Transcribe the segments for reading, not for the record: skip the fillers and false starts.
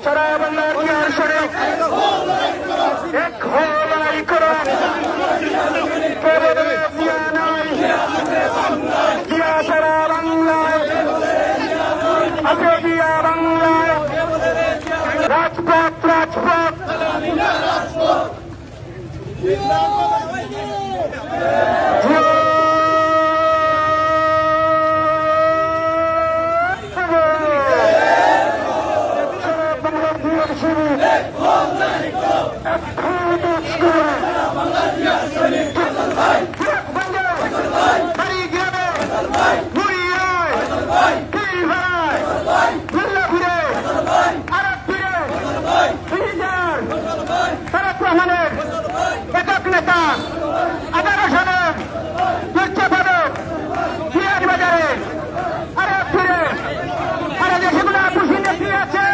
সারা বাংলার জিয়ার শরীফ এক হো লড়াই করো কেবল জিয়া নাই জিয়া সারা বাংলায় আছে জিয়া বাংলায় রাজপথ রাজপথ একক নেতা 18 সালের পদক পিয়াজ বাজারে আরে ফিরে আরে দেশগুলো খুশি নেত্রী আছে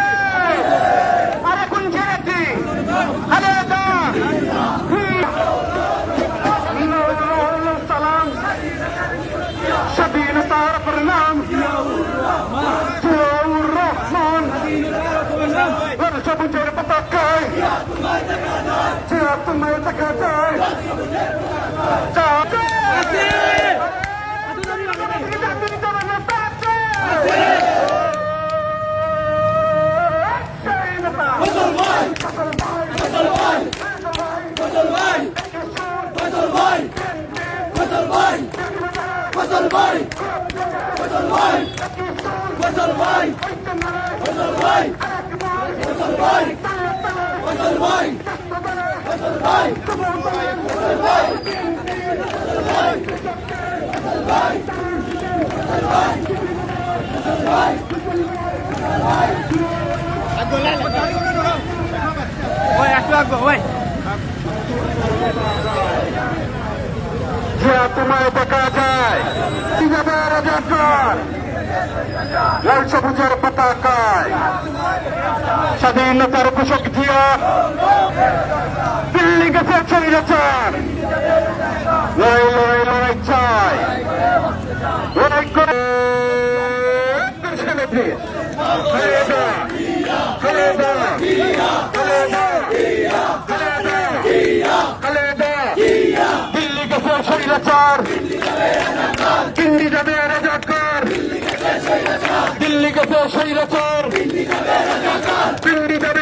আরে কোন নেত্রী আরে সালাম স্বাধীনতার প্রণাম জিয়াউর রহমান সবুজের পতাকায় জিয়া তোমায় দেখা যায় জিয়া তোমায় দেখা যায় রাজাকার লাল সবুজের পতাকায় স্বাধীনতার ঘোষক জিয়া দিল্লি গেছে স্বৈরাচার লড়াই লড়াই লড়াই চাই লড়াই করে দিল্লি গেছে স্বৈরাচার দিল্লি যাবে রাজাকার দিল্লি গেছে স্বৈরাচার দিল্লি যাবে